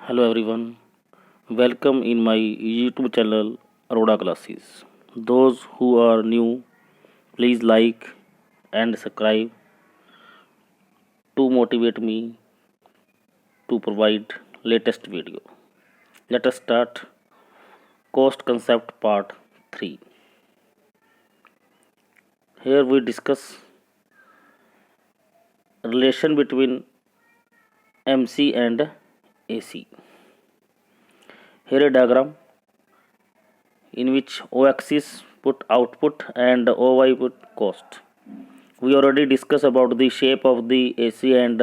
Hello everyone, welcome in my YouTube channel Aroda Classes. Those who are new, please like and subscribe to motivate me to provide latest video. Let us start cost concept part 3. Here we discuss relation between MC and AC. Here a diagram in which O axis put output and OY put cost. We already discussed about the shape of the AC and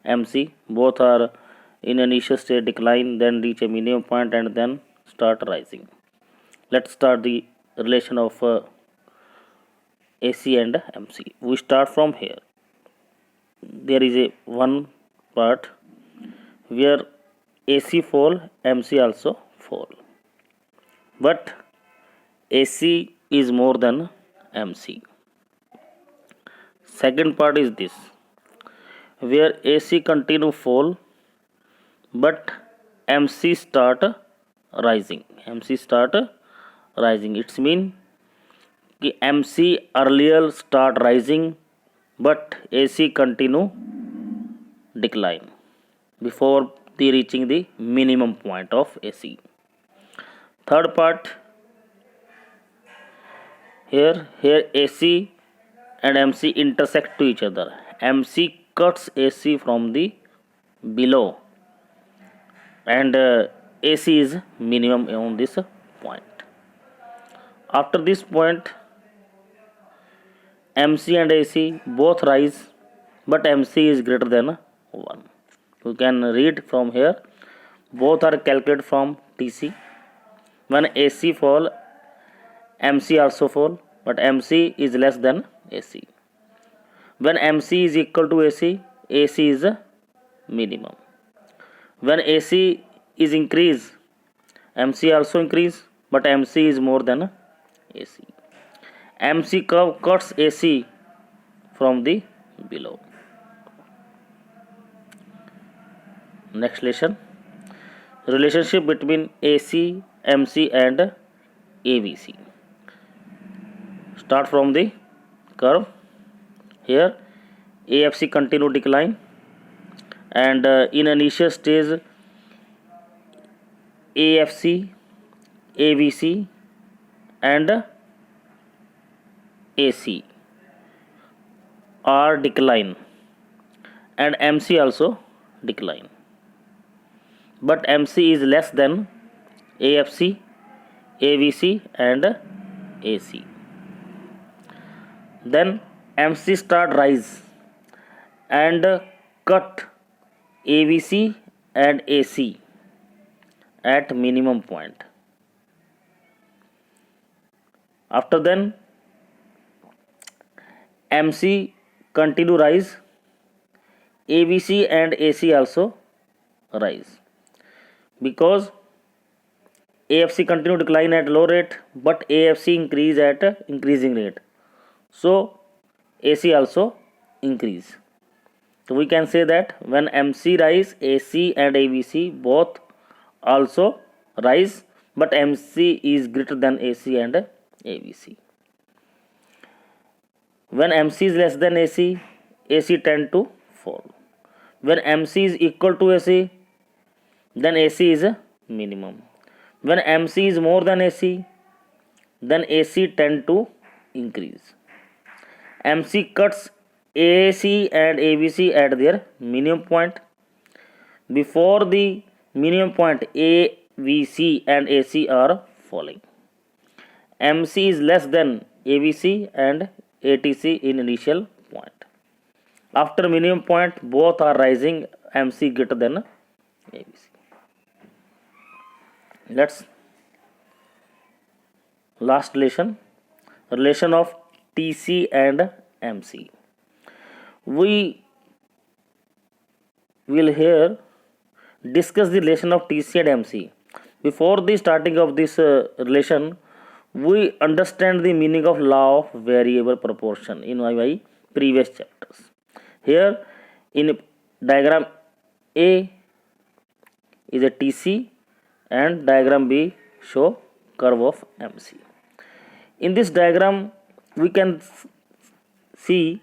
MC. Both are in initial state decline, then reach a minimum point and then start rising. Let's start the relation of AC and MC. We start from here. There is a one part where AC fall, MC also fall. But AC is more than MC. Second part is this, where AC continue fall but MC start rising. MC start rising. It's mean कि MC earlier start rising but AC continue decline before the reaching the minimum point of AC. Third part, here AC and MC intersect to each other. MC cuts AC from the below and AC is minimum on this point. After this point, MC and AC both rise, but MC is greater than 1. You can read from here. Both are calculated from TC. When AC fall, MC also fall, but MC is less than AC. When MC is equal to AC, AC is a minimum. When AC is increase, MC also increase, but MC is more than AC. MC curve cuts AC from the below. Next lesson, relationship between AC, MC and AVC. Start from the curve. Here AFC continue decline and in initial stage AFC, AVC and AC are decline and MC also decline, but MC is less than AFC, AVC and AC. Then MC start rise and cut AVC and AC at minimum point. After then MC continue rise, AVC and AC also rise, because AFC continue decline at low rate but AFC increase at increasing rate, so AC also increase. So we can say that when MC rise, AC and AVC both also rise, but MC is greater than AC and AVC. When MC is less than AC, AC tend to fall. When MC is equal to AC, then AC is a minimum. When MC is more than AC, then AC tend to increase. MC cuts AC and AVC at their minimum point. Before the minimum point, AVC and AC are falling. MC is less than AVC and ATC in initial point. After minimum point, both are rising, MC greater than AVC. Let's last relation of TC and MC. We will here discuss the relation of TC and MC. Before the starting of this relation, we understand the meaning of law of variable proportion in my previous chapters. Here in diagram A, is a TC and diagram B show curve of MC. In this diagram we can see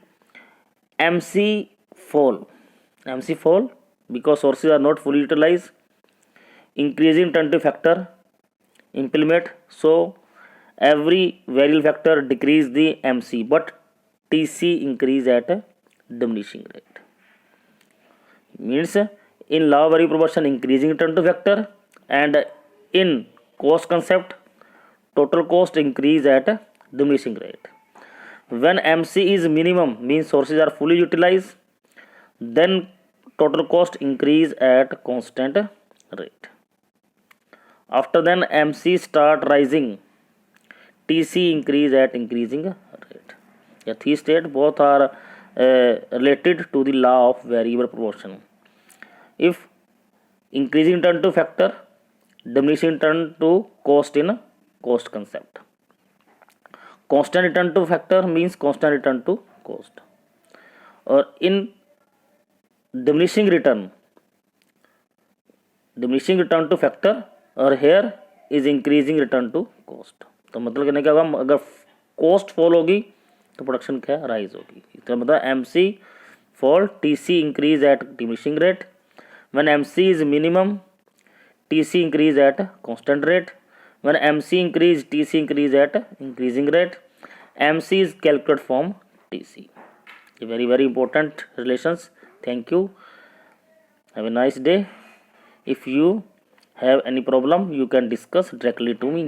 MC fall because sources are not fully utilized, increasing turn factor implement, so every variable factor decrease the MC but TC increase at a diminishing rate. Means in law of variable proportion increasing turn factor, and in cost concept total cost increase at a diminishing rate. When MC is minimum means sources are fully utilized, then total cost increase at constant rate. After then MC start rising, TC increase at increasing rate. Yeah, these state both are related to the law of variable proportion. If increasing turn to factor, diminishing turn to cost in cost concept. Constant return to factor means constant return to cost. Or in diminishing return to factor, और here is increasing return to cost. तो मतलब कहने का होगा अगर cost fall होगी तो production क्या राइज होगी. तो मतलब MC fall, TC increase at diminishing rate. When MC is minimum, TC increase at constant rate. When MC increase, TC increase at increasing rate. MC is calculate from TC. Very very important relations. Thank you. Have a nice day. If you have any problem, you can discuss directly to me.